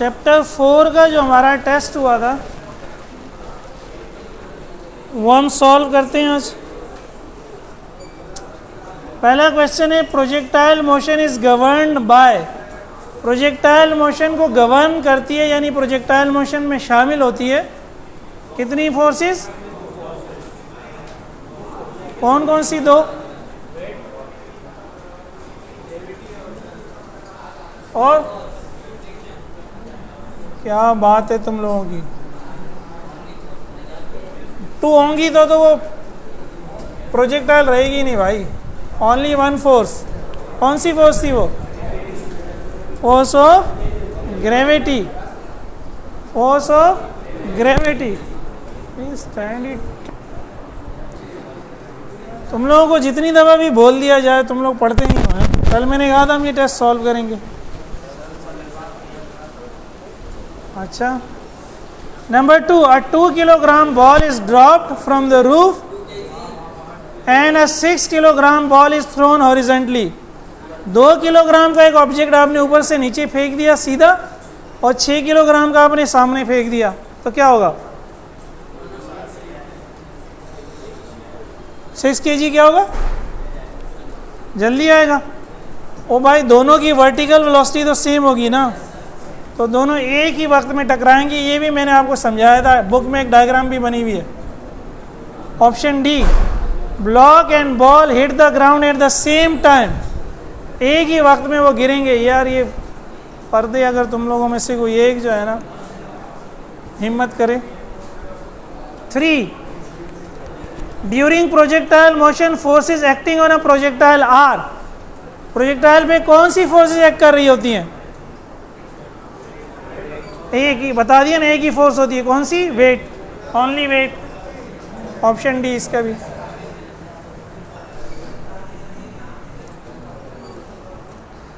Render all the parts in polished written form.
Chapter 4 का जो हमारा टेस्ट हुआ था वो हम सॉल्व करते हैं आज। पहला क्वेश्चन है projectile motion is governed bye. Projectile motion को गवर्न करती है यानी प्रोजेक्टाइल मोशन में शामिल होती है कितनी फोर्सेस? कौन कौन सी दो? और क्या बात है तुम लोगों की, 2 होंगी तो वो प्रोजेक्टाइल रहेगी नहीं भाई। Only 1 force. कौन सी फोर्स थी वो? Force of gravity. Force of gravity. Stand it. तुम लोगों को जितनी दफ़ा भी बोल दिया जाए तुम लोग पढ़ते नहीं हो। कल मैंने कहा था हम ये टेस्ट सॉल्व करेंगे। अच्छा, number 2, a 2 kilogram ball is dropped from the roof and a 6 kilogram ball is thrown horizontally। 2 kilogram का एक ऑब्जेक्ट आपने ऊपर से नीचे फेंक दिया सीधा और 6 किलोग्राम का आपने सामने फेंक दिया तो क्या होगा? 6 kg क्या होगा? जल्दी आएगा। ओ भाई दोनों की वर्टिकल वेलोसिटी तो सेम होगी ना, तो दोनों एक ही वक्त में टकराएंगे। ये भी मैंने आपको समझाया था, बुक में एक डायग्राम भी बनी हुई है। Option D, block and ball hit the ground at the same time. एक ही वक्त में वो गिरेंगे। यार ये पर्दे अगर तुम लोगों में से कोई एक जो है ना हिम्मत करे। 3, during projectile motion forces acting on a projectile are. Projectile पे कौन सी फोर्सेस एक्ट कर रही होती हैं? एक ही बता दिया ना, एक ही फोर्स होती है। कौन सी? Weight, only weight. Option D इसका भी।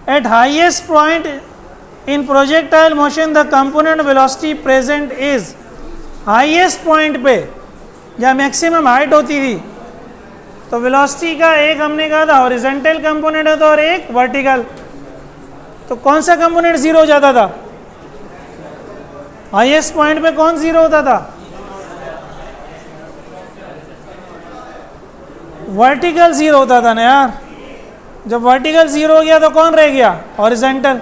At highest point in projectile motion the component velocity present is. Highest point पे जहाँ मैक्सिमम हाइट होती थी तो वेलोसिटी का एक हमने कहा था हॉरिजॉन्टल कंपोनेंट होता और एक वर्टिकल। तो कौन सा कंपोनेंट जीरो हो जाता था? हाईएस्ट पॉइंट पे कौन जीरो होता था? वर्टिकल जीरो होता था ना यार। जब वर्टिकल जीरो हो गया तो कौन रह गया? हॉरिजॉन्टल।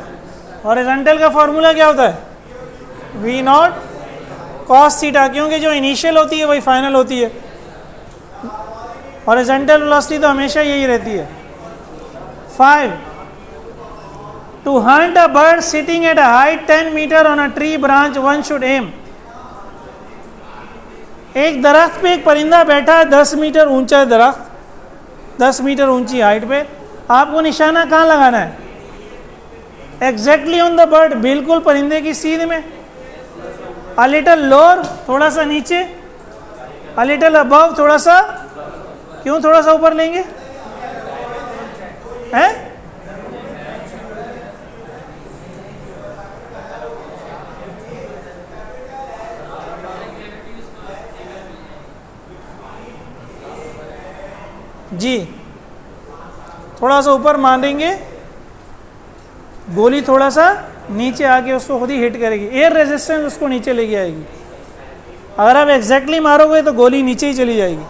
हॉरिजॉन्टल का फॉर्मूला क्या होता है? V नॉट cos थीटा, क्योंकि जो इनिशियल होती है वही फाइनल होती है। हॉरिजॉन्टल वेलोसिटी तो हमेशा यही रहती है। 5, to hunt a bird sitting at a height 10 meter on a tree branch one should aim। एक दरख्त पे एक परिंदा बैठा है, 10 मीटर ऊंचा दरख्त, 10 मीटर ऊंची हाइट पे। आपको निशाना कहाँ लगाना है? एग्जैक्टली ऑन द बर्ड, बिल्कुल परिंदे की सीध में। अ लिटल लोअर, थोड़ा सा नीचे। अ लिटल अबव, थोड़ा सा। क्यों थोड़ा सा ऊपर लेंगे? हैं? जी, थोड़ा सा ऊपर मारेंगे, गोली थोड़ा सा नीचे आके उसको खुद ही हिट करेगी। एयर रेजिस्टेंस उसको नीचे लेके आएगी। अगर आप एग्जैक्टली मारोगे तो गोली नीचे ही चली जाएगी।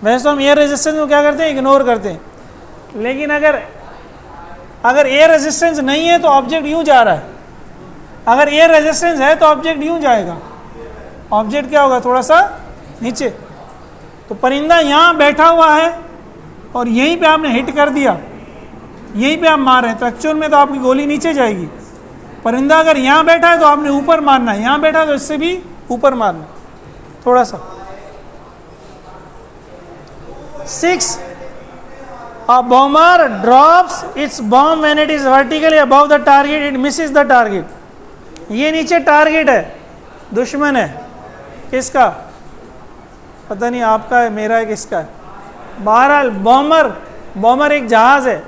वैसे तो हम एयर रेजिस्टेंस को क्या करते हैं? इग्नोर करते हैं। लेकिन अगर एयर रेजिस्टेंस नहीं है तो ऑब्जेक्ट यूं जा रहा है। अगर एयर रेजिस्टेंस है तो ऑब्जेक्ट यूं जाएगा। ऑब्जेक्ट क्या होगा? थोड़ा सा नीचे। तो परिंदा यहाँ बैठा हुआ है और यहीं पे आपने हिट कर दिया, यहीं पे आप मार रहे हैं तो एक्चुअल में तो आपकी गोली नीचे जाएगी। परिंदा अगर यहाँ बैठा है तो आपने ऊपर मारना है, यहाँ बैठा है तो इससे भी ऊपर मारना थोड़ा सा। 6, a bomber drops its bomb when it is vertically above the target, it misses the target। ये नीचे टारगेट है, दुश्मन है। किसका? पता नहीं, आपका है, मेरा है, किसका है? बहरहाल बॉमर एक जहाज है,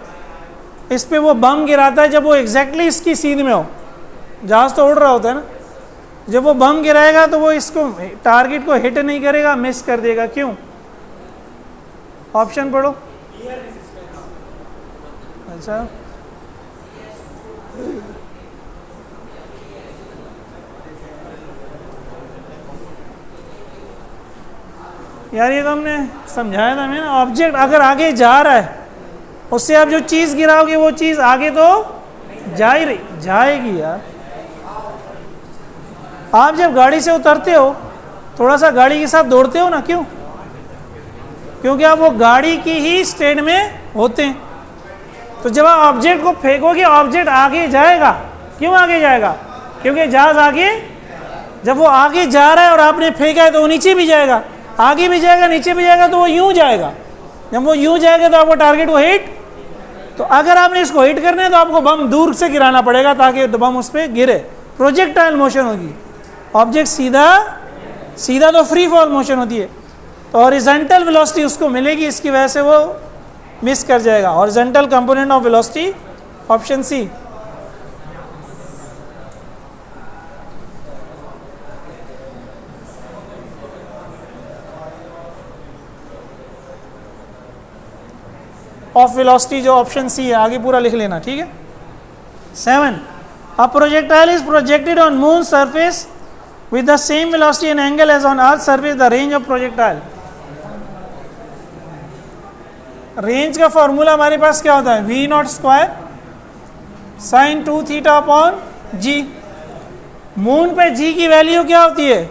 इस पे वो बम गिराता है जब वो एग्जैक्टली इसकी सीध में हो। जहाज तो उड़ रहा होता है ना, जब वो बम गिराएगा तो वो इसको टारगेट को हिट नहीं करेगा, मिस कर देगा। क्यों? ऑप्शन पढ़ो। अच्छा, यार ये तो हमने समझाया था मैंने, ऑब्जेक्ट अगर आगे जा रहा है उससे आप जो चीज़ गिराओगे वो चीज़ आगे तो जा ही रही जाएगी यार। आप जब गाड़ी से उतरते हो थोड़ा सा गाड़ी के साथ दौड़ते हो ना, क्यों? क्योंकि आप वो गाड़ी की ही स्टेट में होते हैं। तो जब आप ऑब्जेक्ट को फेंकोगे ऑब्जेक्ट आगे जाएगा। क्यों आगे जाएगा? क्योंकि जहाज आगे, जब वो आगे जा रहा है और आपने फेंका है तो वो नीचे भी जाएगा, आगे भी जाएगा, नीचे भी जाएगा, तो वो यूं जाएगा। जब वो यूं जाएगा तो आपको टारगेट को हिट, तो अगर आपने इसको हिट करना है तो आपको बम दूर से गिराना पड़ेगा ताकि बम उस पर गिरे। प्रोजेक्टाइल मोशन होगी, ऑब्जेक्ट सीधा सीधा तो फ्री फॉल मोशन होती है, तो हॉरिजॉन्टल वेलोसिटी उसको मिलेगी, इसकी वजह से वो मिस कर जाएगा। Horizontal component of velocity, option C. Of velocity जो ऑप्शन सी है, आगे पूरा लिख लेना, ठीक है। 7. A projectile is projected on moon surface with the same velocity and angle as on earth surface. The range of projectile. Range का formula हमारे पास क्या होता है? v not square sine 2 theta upon g. Moon पे g की value क्या होती है?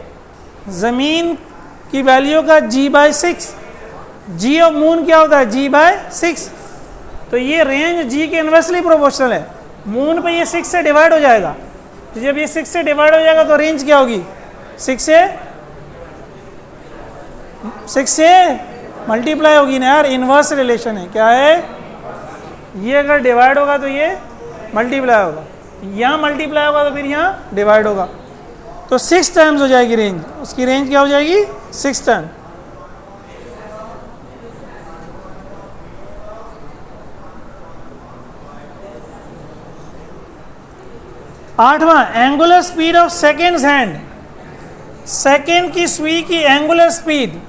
जमीन की वैल्यू का g/6। जी ऑफ मून क्या होता है? g/6। तो ये रेंज g के इन्वर्सली प्रोपोर्शनल है। मून पे ये 6 से डिवाइड हो जाएगा, तो जब ये 6 से डिवाइड हो जाएगा तो रेंज क्या होगी? 6 से मल्टीप्लाई होगी ना यार, इन्वर्स रिलेशन है। क्या है? ये अगर डिवाइड होगा तो ये मल्टीप्लाई होगा, यहाँ मल्टीप्लाई होगा तो फिर यहाँ डिवाइड होगा, तो 6 टाइम्स हो जाएगी रेंज। उसकी रेंज क्या हो जाएगी? 6 टाइम। आठवां, angular speed of seconds hand. Second की सुई की angular speed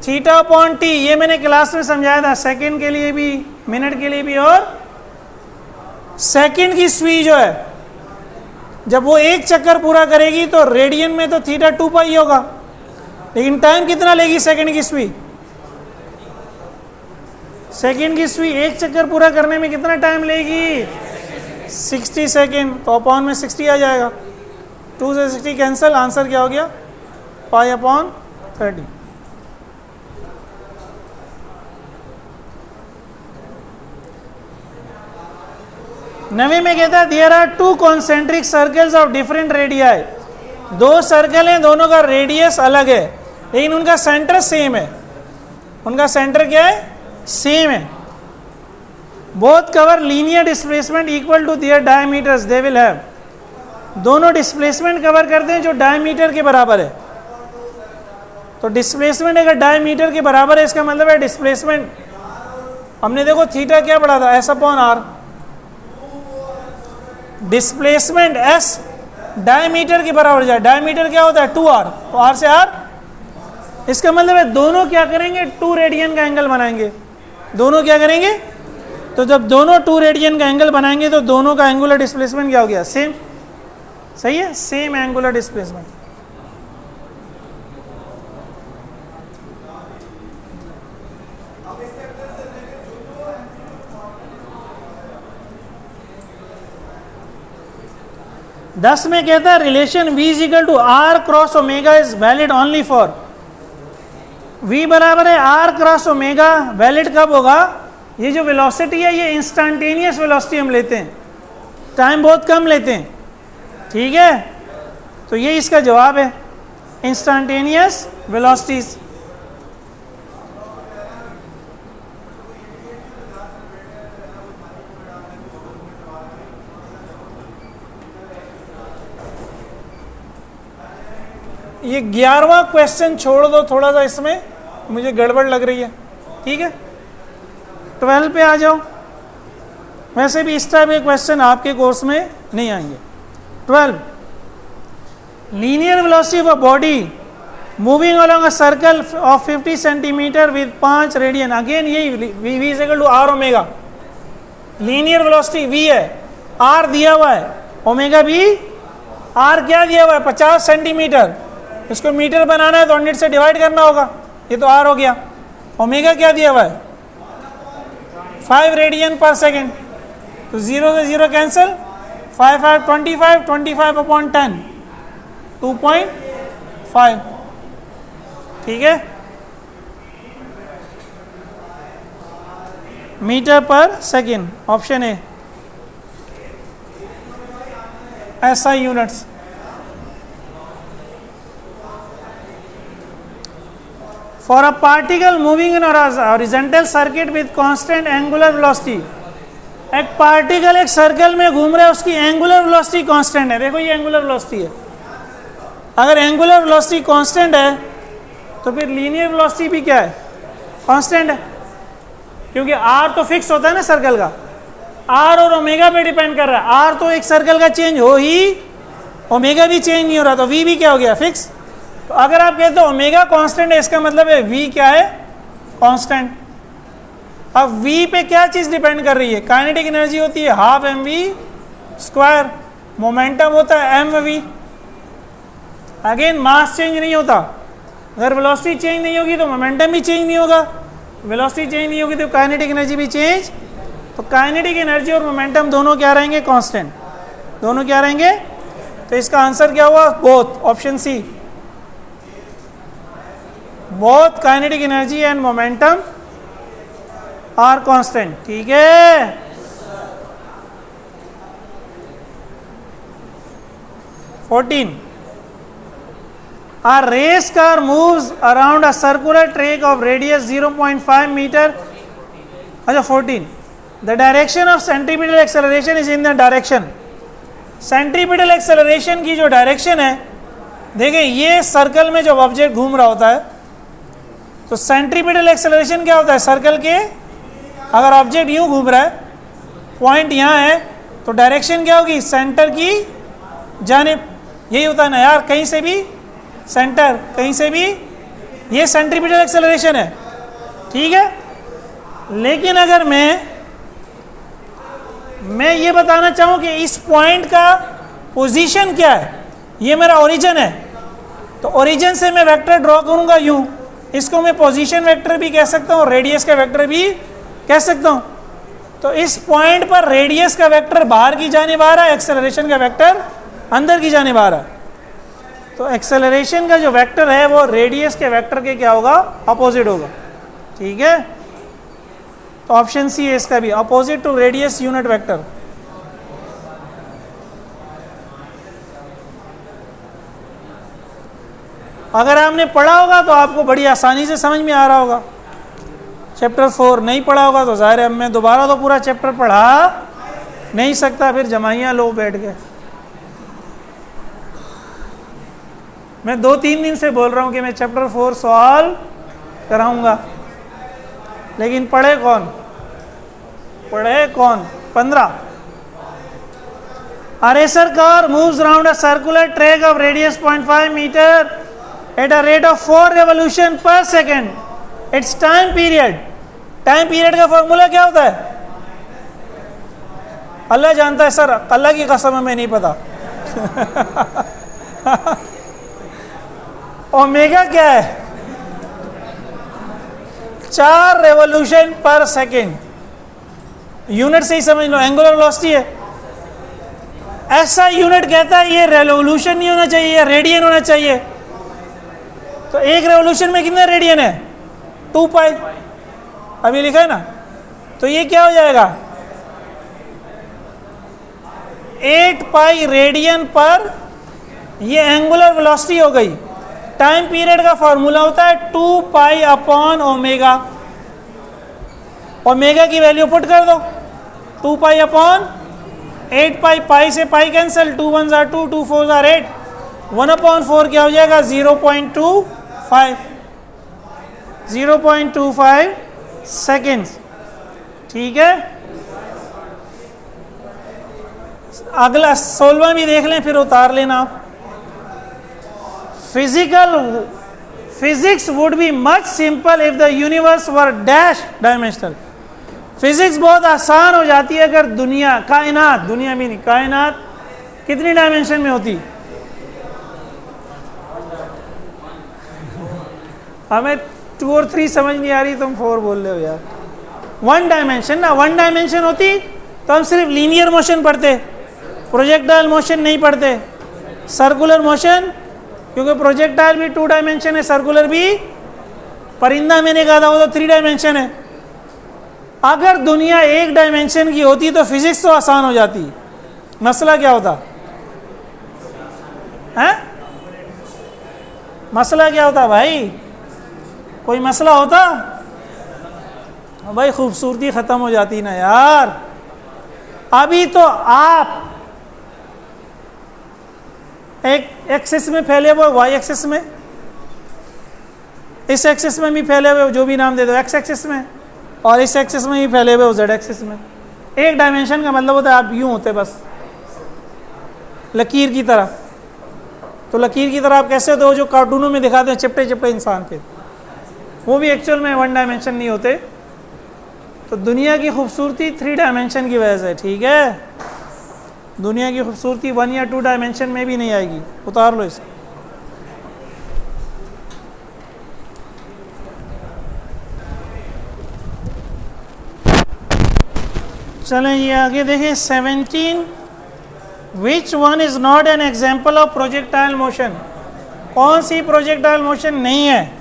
theta upon T, ये मैंने क्लास में समझाया था, सेकेंड के लिए भी मिनट के लिए भी। और सेकेंड की सुई जो है जब वो एक चक्कर पूरा करेगी तो रेडियन में तो थीटा 2 पाई होगा, लेकिन टाइम कितना लेगी सेकेंड की सुई? सेकेंड की सुई एक चक्कर पूरा करने में कितना टाइम लेगी? 60 सेकेंड। तो अपॉन में 60 आ जाएगा, 2 से 60 कैंसिल, आंसर क्या हो गया? Pi upon 30। नवे में कहता है there are 2 concentric circles of different radii. 2 circle हैं, दोनों का रेडियस अलग है लेकिन उनका सेंटर सेम है। उनका सेंटर क्या है? सेम है। Both cover linear displacement equal to their diameters they will have. दोनों डिस्प्लेसमेंट कवर करते हैं जो डायमीटर के बराबर है। तो डिस्प्लेसमेंट अगर डायमीटर के बराबर है इसका मतलब है डिस्प्लेसमेंट, हमने देखो थीटा क्या पढ़ा था? S upon r. Displacement s diameter के बराबर जाए, डायमीटर क्या होता है? 2r, तो r से r। इसका मतलब है दोनों क्या करेंगे? 2 रेडियन का एंगल बनाएंगे। दोनों क्या करेंगे? तो जब दोनों 2 रेडियन का एंगल बनाएंगे तो दोनों का एंगुलर डिस्प्लेसमेंट क्या हो गया? सेम। सही है, सेम एंगुलर डिस्प्लेसमेंट। दस में कहता है relation v is equal to r cross omega is valid only for. v बराबर है r क्रॉस ओमेगा, वैलिड कब होगा? ये जो वेलोसिटी है ये इंस्टेंटेनियस वेलोसिटी हम लेते हैं, टाइम बहुत कम लेते हैं, ठीक है। तो ये इसका जवाब है, इंस्टेंटेनियस वेलोसिटीज। ये 11वां क्वेश्चन छोड़ दो, थोड़ा सा इसमें मुझे गड़बड़ लग रही है, ठीक है। 12 पे आ जाओ। वैसे भी इस टाइप के क्वेश्चन आपके कोर्स में नहीं आएंगे। 12, linear velocity of a body moving along a circle of 50 centimetre with 5 radian. Again यही v is equal to r omega. Linear velocity v है, r दिया हुआ है, ओमेगा भी, r क्या दिया हुआ है? 50 सेंटीमीटर। इसको मीटर बनाना है तो 100 से डिवाइड करना होगा, ये तो आर हो गया। ओमेगा क्या दिया हुआ है 5 रेडियन पर सेकेंड, तो 0 से 0 कैंसिल, 5 5 25, 25 अपॉन 10 2.5, ठीक है, मीटर पर second, option A SI units. For a particle moving in a horizontal circuit with constant angular velocity, एक पार्टिकल एक सर्कल में घूम रहा है, उसकी एंगुलर वेलोसिटी कांस्टेंट है। देखो ये एंगुलर वेलोसिटी है, अगर एंगुलर वेलोसिटी कांस्टेंट है तो फिर लीनियर वेलोसिटी भी क्या है, कांस्टेंट है, क्योंकि आर तो फिक्स होता है ना सर्कल का, आर और ओमेगा पे डिपेंड कर रहा है। आर तो एक सर्कल का चेंज हो ही, ओमेगा भी चेंज नहीं हो रहा, तो वी भी क्या हो गया, फिक्स। तो अगर आप कहते हो ओमेगा कांस्टेंट है, इसका मतलब है वी क्या है, कांस्टेंट। अब वी पे क्या चीज डिपेंड कर रही है, काइनेटिक एनर्जी होती है half m v square, momentum होता है m v. Again mass change नहीं होता, अगर वेलोसिटी चेंज नहीं होगी तो मोमेंटम भी चेंज नहीं होगा, वेलोसिटी चेंज नहीं होगी तो काइनेटिक एनर्जी भी चेंज। तो काइनेटिक एनर्जी और मोमेंटम दोनों क्या रहेंगे, कांस्टेंट, दोनों क्या रहेंगे। तो इसका आंसर क्या हुआ, both, option C, both kinetic energy and momentum are constant, ठीक है। Fourteen, a race car moves around a circular track of radius 0.5 meter. अच्छा 14, the direction of centripetal acceleration is in the direction, centripetal acceleration की जो direction है, देखें ये circle में जब ऑब्जेक्ट घूम रहा होता है तो सेंट्रीपिटल एक्सेलरेशन क्या होता है, सर्कल के अगर ऑब्जेक्ट यूं घूम रहा है, पॉइंट यहाँ है, तो डायरेक्शन क्या होगी, सेंटर की जानिब। यही होता है ना यार, कहीं से भी सेंटर, कहीं से भी, ये सेंट्रीपिटल एक्सेलरेशन है, ठीक है। लेकिन अगर मैं ये बताना चाहूँ कि इस पॉइंट का पोजीशन क्या है, ये मेरा ओरिजिन है, तो ओरिजिन से मैं वेक्टर ड्रॉ करूँगा यूँ, इसको मैं पोजीशन वेक्टर भी कह सकता हूँ, रेडियस का वेक्टर भी कह सकता हूँ। तो इस पॉइंट पर रेडियस का वेक्टर बाहर की जानिब आ रहा है, एक्सेलरेशन का वेक्टर अंदर की जानिब आ रहा है। तो एक्सेलरेशन का जो वेक्टर है वो रेडियस के वेक्टर के क्या होगा, अपोजिट होगा, ठीक है। तो ऑप्शन सी है इसका भी, opposite to radius unit vector. अगर आपने पढ़ा होगा तो आपको बड़ी आसानी से समझ में आ रहा होगा। चैप्टर 4 नहीं पढ़ा होगा तो जाहिर है मैं दोबारा तो पूरा चैप्टर पढ़ा नहीं सकता, फिर जमाइयाँ लो बैठ के। मैं 2-3 दिन से बोल रहा हूँ कि मैं चैप्टर 4 सॉल्व कराऊंगा, लेकिन पढ़े कौन, 15। A racer car moves around a circular track of radius 0.5 meter at a rate of 4 revolution per second. Its time period का फॉर्मूला क्या होता है, अल्लाह जानता है सर, अल्लाह की कसम हमें नहीं पता। ओमेगा क्या है, 4 रेवोल्यूशन पर सेकेंड, यूनिट से ही समझ लो, एंगुलर वेलोसिटी है। ऐसा यूनिट कहता है ये रेवोल्यूशन नहीं होना चाहिए, ये रेडियन होना चाहिए। तो एक रेवोल्यूशन में कितने रेडियन है, 2 पाई, अभी लिखा है ना। तो ये क्या हो जाएगा, 8 पाई रेडियन पर, ये एंगुलर वेलोसिटी हो गई। टाइम पीरियड का फॉर्मूला होता है 2 पाई अपॉन ओमेगा, ओमेगा की वैल्यू पुट कर दो, 2 पाई अपॉन 8 पाई, पाई से पाई कैंसिल, 2 1 are 2, 2 4 are 8, 1/4 क्या हो जाएगा, 0.25 सेकेंड्स, ठीक है। अगला 16वां भी देख लें, फिर उतार लेना आप। Physics would be much simple if the universe were dash dimensional. Physics बहुत आसान हो जाती है अगर कायनात भी नहीं, कायनात कितनी डायमेंशन में होती। हमें 2 और 3 समझ नहीं आ रही, तुम 4 बोल रहे हो यार। 1 डायमेंशन ना, 1 डायमेंशन होती तो हम सिर्फ लीनियर मोशन पढ़ते, प्रोजेक्टाइल मोशन नहीं पढ़ते। सर्कुलर मोशन, क्योंकि प्रोजेक्टाइल भी 2 डायमेंशन है, सर्कुलर भी, परिंदा मैंने कहा था वो तो 3 डायमेंशन है। अगर दुनिया 1 डायमेंशन की होती तो फिजिक्स तो आसान हो जाती। मसला क्या होता है? मसला क्या होता भाई? कोई मसला होता भाई? खूबसूरती ख़त्म हो जाती ना यार। अभी तो आप एक एक्सिस में फैले हुए, वाई एक्सिस में, इस एक्सिस में भी फैले हुए, जो भी नाम दे दो, एक्स एक्सिस में, और इस एक्सिस में भी फैले हुए, जेड एक्सिस में। 1 डायमेंशन का मतलब होता है आप यूं होते बस लकीर की तरह। तो लकीर की तरह आप कैसे होते हो जो कार्टूनों में दिखाते हैं, चिपटे चिपटे इंसान के, वो भी एक्चुअल में 1 डायमेंशन नहीं होते। तो दुनिया की खूबसूरती 3 डायमेंशन की वजह से, ठीक है? दुनिया की खूबसूरती 1 या 2 डायमेंशन में भी नहीं आएगी। उतार लो इसे। चलें ये आगे देखें। 17, which one is not an example of projectile motion? कौन सी प्रोजेक्टाइल मोशन नहीं है?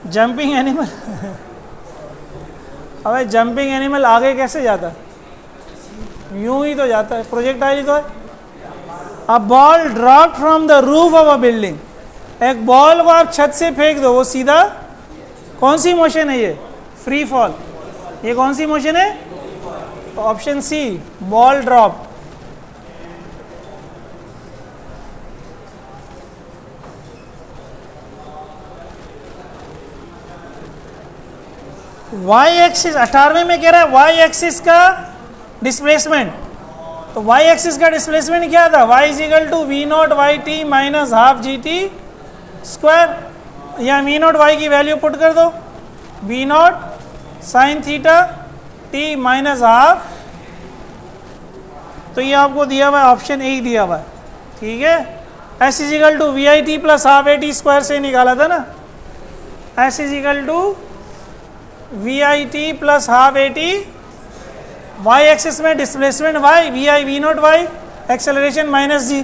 Jumping animal. अबे जंपिंग एनिमल आगे कैसे जाता? यूं ही तो जाता है, प्रोजेक्टाइल ही तो है। A ball drop from the roof of a building, एक बॉल को आप छत से फेंक दो, वो सीधा, कौन सी मोशन है ये? Free fall. ये कौन सी मोशन है? Option C, ball drop. Y axis 18वें में कह रहा है वाई एक्सिस का डिस्प्लेसमेंट। तो वाई एक्सिस का डिस्प्लेसमेंट क्या था? y is equal to V naught Y T minus half G T square. या वी नॉट वाई की वैल्यू पुट कर दो, V naught sine theta T minus half. तो ये आपको दिया हुआ है, ऑप्शन ए ही दिया हुआ है, ठीक है? S is equal to V I T plus half A T square से निकाला था ना, S is equal to V I T plus half A T. Y axis में displacement Y, V I V naught Y, acceleration minus G,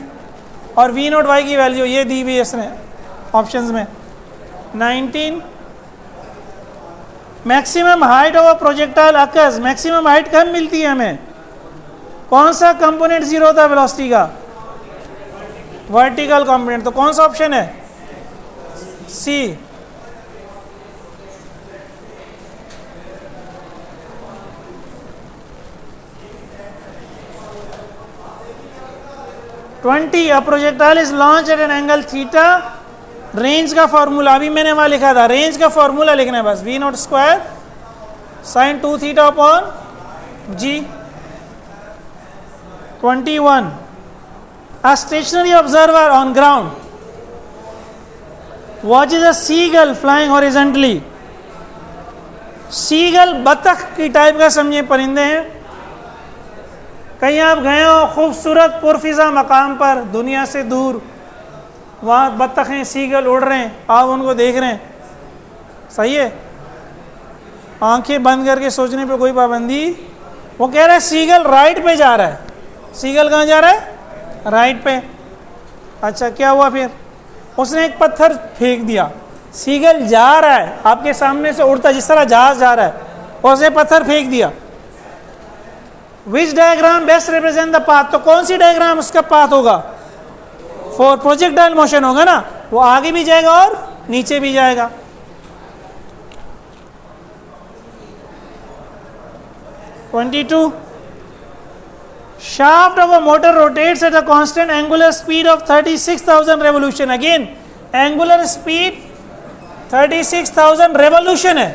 और V naught Y की value ये दी हुई इसने ऑप्शंस में। 19, maximum height of a projectile occurs, maximum height कब मिलती है हमें? कौन सा कंपोनेंट 0 होता है वेलोसिटी का? Vertical component. तो कौन सा ऑप्शन है? C. A projectile is launch at an angle theta. Range का फॉर्मूला अभी मैंने वहां लिखा था, रेंज का फॉर्मूला लिखना है बस, v not square sine 2 theta upon g. 21, a stationary observer on ground watches a seagull flying horizontally. Seagull बतख की टाइप का समझिए परिंदे हैं। कहीं आप गए हो खूबसूरत पुरफिजा मकाम पर, दुनिया से दूर, वहाँ बतख हैं, सीगल उड़ रहे हैं, आप उनको देख रहे हैं, सही है? आंखें बंद करके सोचने पे कोई पाबंदी। वो कह रहा है सीगल राइट पे जा रहा है। सीगल कहाँ जा रहा है? राइट पे। अच्छा क्या हुआ फिर? उसने एक पत्थर फेंक दिया, सीगल जा रहा है आपके सामने से उड़ता, जिस तरह जहाज जा रहा है, और उसने पत्थर फेंक दिया। Which diagram best represent the path? तो कौन सी डायग्राम उसका पाथ होगा? फॉर प्रोजेक्टाइल मोशन होगा ना, वो आगे भी जाएगा और नीचे भी जाएगा। Shaft of a motor rotates at a constant angular speed of 36,000 revolution. Again, angular speed 36,000 revolution है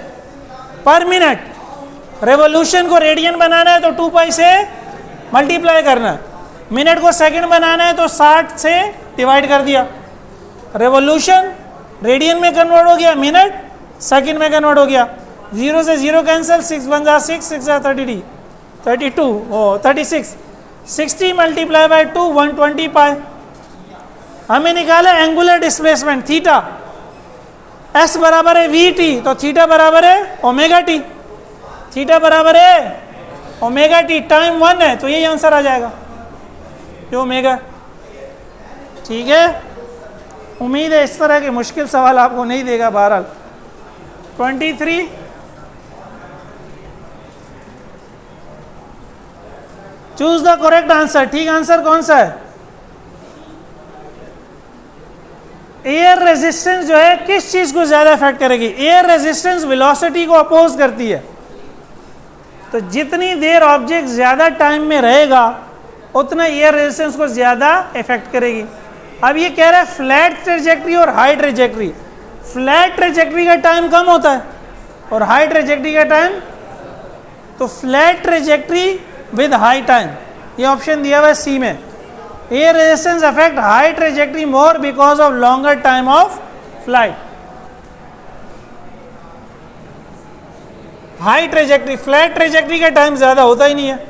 पर मिनट। रेवोल्यूशन को रेडियन बनाना है तो 2 पाई से मल्टीप्लाई करना है, मिनट को सेकंड बनाना है तो 60 से डिवाइड कर दिया। रेवोल्यूशन रेडियन में कन्वर्ट हो गया, मिनट सेकंड में कन्वर्ट हो गया। 0 से 0 कैंसिल, 6 1 जा 6, 6 जा 32, 36, 60 मल्टीप्लाई बाई 2 120 पाई। हमें निकाला एंगुलर डिस्प्लेसमेंट थीटा। एस बराबर है वी टी, तो थीटा बराबर है ओमेगा टी, थीटा बराबर है ओमेगा टी, टाइम 1 है, तो यही आंसर आ जाएगा, ये ओमेगा। ठीक है, उम्मीद है इस तरह के मुश्किल सवाल आपको नहीं देगा। बहरहाल 23, चूज द करेक्ट आंसर। ठीक आंसर कौन सा है? एयर रेजिस्टेंस जो है किस चीज को ज्यादा इफेक्ट करेगी? एयर रेजिस्टेंस वेलोसिटी को अपोज करती है, तो जितनी देर ऑब्जेक्ट ज्यादा टाइम में रहेगा उतना एयर रेजिस्टेंस को ज्यादा इफेक्ट करेगी। अब ये कह रहा है फ्लैट ट्रेजेक्ट्री और हाई ट्रेजेक्ट्री। फ्लैट ट्रेजेक्ट्री का टाइम कम होता है और हाई ट्रेजेक्ट्री का टाइम, तो flat trajectory with high time, ये ऑप्शन दिया हुआ है सी में। Air resistance affect high trajectory more because of longer time of flight. High trajectory, flat trajectory का टाइम ज्यादा होता ही नहीं है।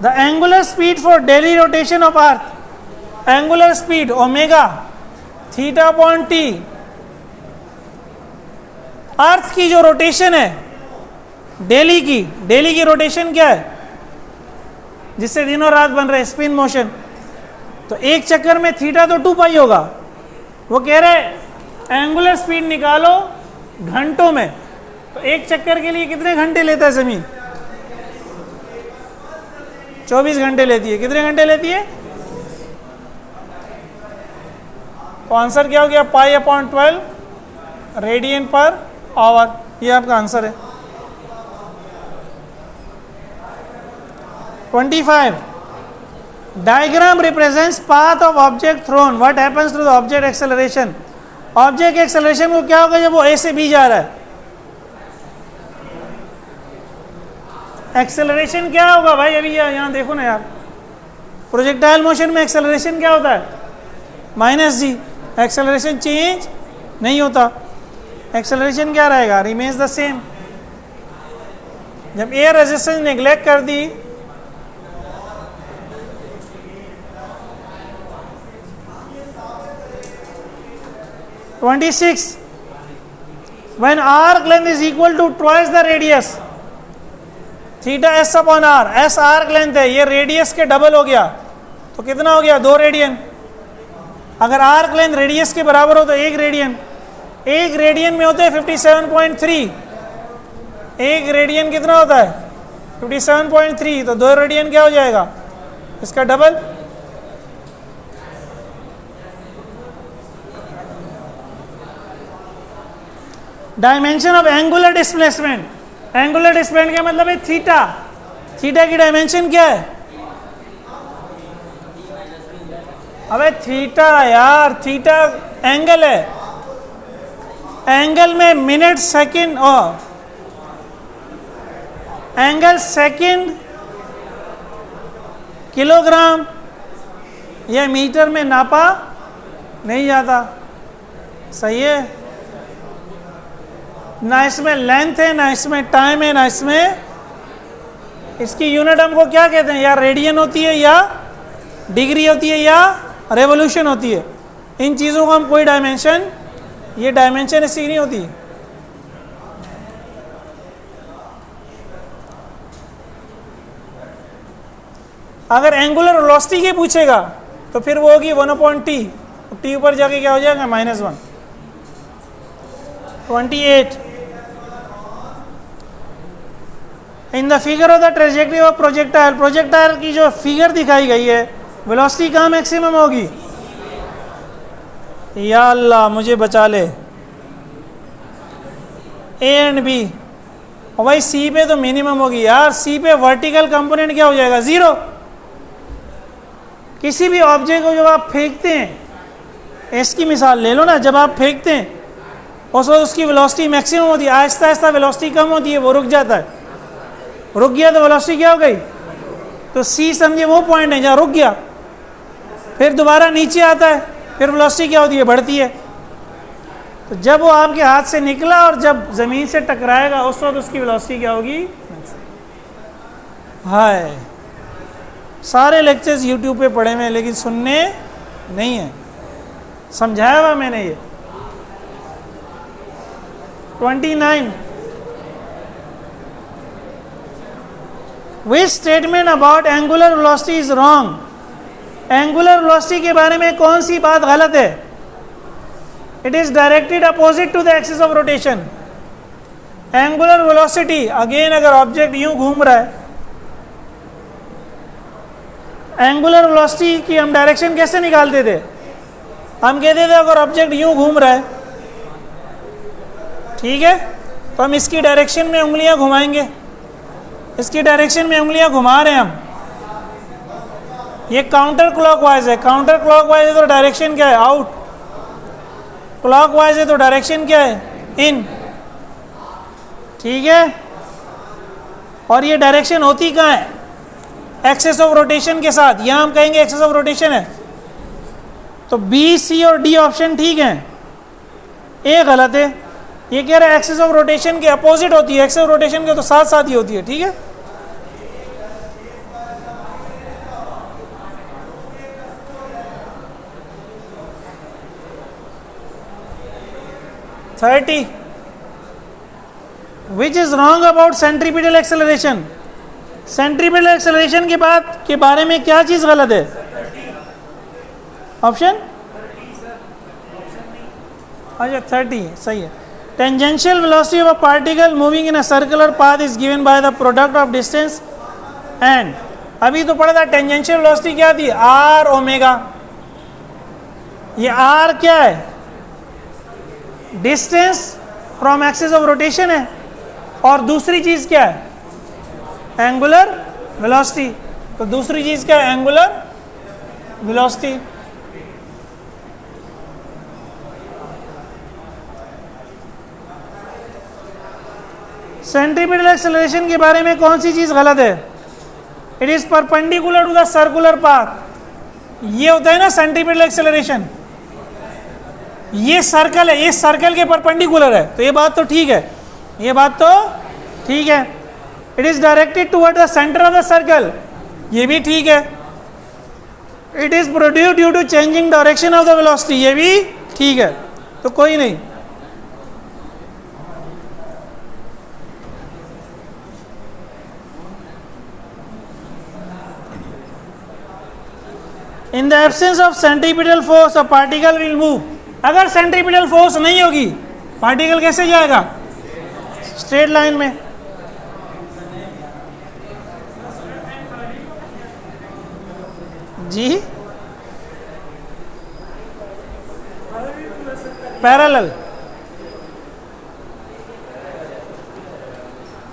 The angular speed for daily rotation of earth, angular speed omega theta upon T, अर्थ की जो rotation है daily की rotation क्या है जिससे दिनों रात बन रहे, स्पिन मोशन, तो एक चक्कर में थीटा तो 2 पाई होगा। वो कह रहे एंगुलर स्पीड निकालो घंटों में, तो एक चक्कर के लिए कितने घंटे लेता है जमीन? 24 घंटे लेती है। कितने घंटे लेती है? तो आंसर क्या हो गया? Pi upon 12 radian per hour, ये आपका आंसर है। 25, diagram represents path of object thrown, what happens to the object acceleration. Object acceleration को क्या होगा जब वो ए से बी जा रहा है? एक्सेलरेशन क्या होगा भाई? अभी यहाँ देखो ना यार, प्रोजेक्टाइल मोशन में एक्सेलरेशन क्या होता है? -g। एक्सेलरेशन चेंज नहीं होता, एक्सेलरेशन क्या रहेगा? Remains the same. जब एयर रेजिस्टेंस नेग्लेक्ट कर दी, when arc length is equal to twice the radius, theta s upon r, s arc length है, ये रेडियस के डबल हो गया, तो कितना हो गया? 2 रेडियन। अगर आर्क लेंथ रेडियस के बराबर हो तो 1 रेडियन, 1 रेडियन में होते हैं 57.3, 1 रेडियन कितना होता है? 57.3, तो 2 रेडियन क्या हो जाएगा? इसका double. Dimension of angular displacement, angular displacement का मतलब है थीटा, थीटा की डायमेंशन क्या है? अबे थीटा यार, थीटा एंगल है, एंगल में मिनट सेकंड, और एंगल सेकंड किलोग्राम या मीटर में नापा नहीं जाता। सही है, ना इसमें लेंथ है, ना इसमें टाइम है, ना इसमें, इसकी यूनिट हमको क्या कहते हैं? या रेडियन होती है, या डिग्री होती है, या रेवोल्यूशन होती है। इन चीज़ों को हम कोई डायमेंशन, ये डायमेंशन इसकी नहीं होती। अगर एंगुलर वेलोसिटी के पूछेगा तो फिर वो होगी 1/t, टी ऊपर जाके क्या हो जाएगा? -1। 28, in the figure of the trajectory of projectile, projectile की जो फिगर दिखाई गई है, वेलोसिटी कहाँ मैक्सिमम होगी? या अल्लाह मुझे बचा ले, ए एंड बी, और भाई सी पे तो मिनिमम होगी यार। सी पे वर्टिकल कंपोनेंट क्या हो जाएगा? 0। किसी भी ऑब्जेक्ट को जब आप फेंकते हैं, इसकी मिसाल ले लो ना, जब आप फेंकते हैं उस वक्त उसकी वेलोसिटी मैक्सिमम होती है, आहिस्ता आहिस्ता वेलोसिटी कम होती है, वो रुक जाता है। रुक गया तो वेलोसिटी क्या हो गई? तो सी समझे वो पॉइंट है जहाँ रुक गया, फिर दोबारा नीचे आता है, फिर वेलोसिटी क्या होती है? बढ़ती है। तो जब वो आपके हाथ से निकला और जब ज़मीन से टकराएगा उस वक्त उसकी वेलोसिटी क्या होगी? हाय, सारे लेक्चर्स यूट्यूब पे पढ़े हुए हैं लेकिन सुनने नहीं है। समझाया हुआ मैंने ये। 29 which statement about angular velocity is wrong. Angular velocity के बारे में कौन सी बात गलत है? It is directed opposite to the axis of rotation. Angular velocity again, अगर ऑब्जेक्ट यूं घूम रहा है, एंगुलर वेलोसिटी की हम डायरेक्शन कैसे निकालते थे? हम कहते थे अगर ऑब्जेक्ट यूं घूम रहा है, ठीक है, तो हम इसकी डायरेक्शन में उंगलियां घुमाएंगे, इसकी डायरेक्शन में उंगलियां घुमा रहे हैं हम, ये काउंटर क्लॉकवाइज है। काउंटर क्लॉकवाइज है तो डायरेक्शन क्या है? आउट। क्लॉकवाइज है तो डायरेक्शन क्या है? इन। ठीक है, और ये डायरेक्शन होती कहाँ है? एक्सेस ऑफ रोटेशन के साथ। यहां हम कहेंगे एक्सेस ऑफ रोटेशन है, तो बी, सी और डी ऑप्शन ठीक है, ए गलत है। ये कह रहा है एक्सेस ऑफ रोटेशन के अपोजिट होती है, एक्सेस ऑफ रोटेशन के तो साथ साथ ही होती है। ठीक है, thirty which is wrong about centripetal acceleration. Centripetal acceleration के बाद के बारे में क्या चीज गलत है? ऑप्शन अच्छा 30 सही है। Tangential velocity of a particle moving in a circular path is given by the product of distance and. अभी तो पढ़ा था टेंजेंशियल वेलोसिटी क्या थी? Are omega. ये आर क्या है? Distance from axis of rotation है, और दूसरी चीज क्या है? Angular velocity. तो दूसरी चीज क्या है? Angular velocity. सेंट्रीपिटल एक्सेलरेशन के बारे में कौन सी चीज गलत है? It is perpendicular to the circular path. ये होता है ना सेंट्रीपिटल एक्सेलरेशन, ये सर्कल है, ये सर्कल के परपेंडिकुलर है, तो ये बात तो ठीक है, ये बात तो ठीक है। It is directed toward the centre of the circle, ये भी ठीक है। It is produced due to changing direction of the velocity, ये भी ठीक है, तो कोई नहीं। In the absence of centripetal force a particle will move. अगर सेंट्रीपिटल फोर्स नहीं होगी, पार्टिकल कैसे जाएगा? स्ट्रेट लाइन में। जी parallel,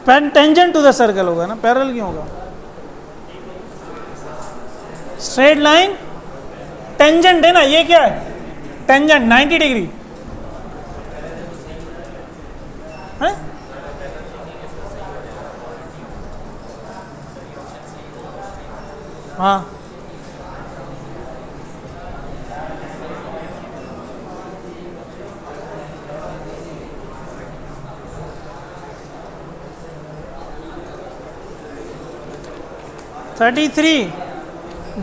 tangent to the circle होगा ना, पैरेलल क्यों होगा? स्ट्रेट लाइन टेंजेंट है ना, ये क्या है? टेंजेंट 90 डिग्री है? हाँ,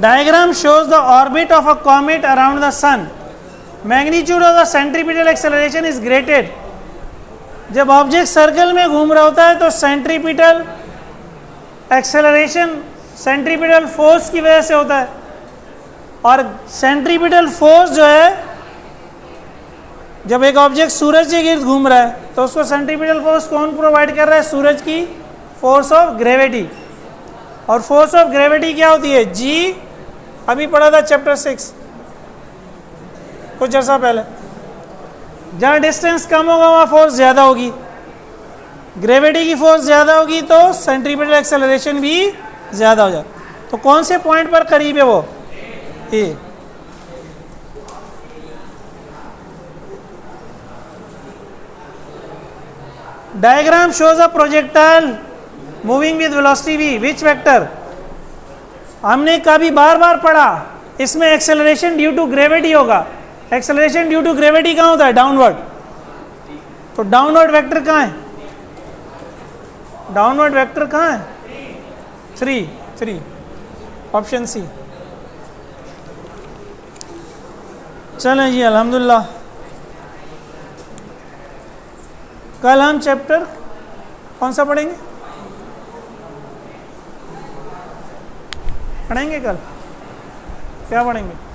Diagram shows the orbit of a comet around the sun. Magnitude of the centripetal acceleration is greatest. जब ऑब्जेक्ट सर्कल में घूम रहा होता है तो सेंट्रीपिटल एक्सेलरेशन सेंट्रीपिटल फोर्स की वजह से होता है, और सेंट्रीपिटल फोर्स जो है, जब एक ऑब्जेक्ट सूरज के गिर्द घूम रहा है तो उसको सेंट्रीपिटल फोर्स कौन प्रोवाइड कर रहा है? सूरज की फोर्स ऑफ ग्रेविटी। और फोर्स ऑफ ग्रेविटी क्या होती है? जी, अभी पढ़ा था चैप्टर 6 कुछ अर्सा पहले। जहाँ डिस्टेंस कम होगा वहाँ फोर्स ज़्यादा होगी, ग्रेविटी की फोर्स ज़्यादा होगी तो सेंट्रीपिटल एक्सेलरेशन भी ज़्यादा हो जाता। तो कौन से पॉइंट पर करीब है वो? A. Diagram shows a projectile moving with velocity v, which vector? हमने कभी बार बार पढ़ा, इसमें एक्सेलरेशन ड्यू टू ग्रेविटी होगा। एक्सेलरेशन ड्यू टू ग्रेविटी कहाँ होता है? डाउनवर्ड। तो डाउनवर्ड वेक्टर कहाँ है? डाउनवर्ड वेक्टर कहाँ है? 3 ऑप्शन सी। चलें जी, अल्हम्दुलिल्लाह। कल हम चैप्टर कौन सा पढ़ेंगे? पढ़ेंगे कल क्या पढ़ेंगे?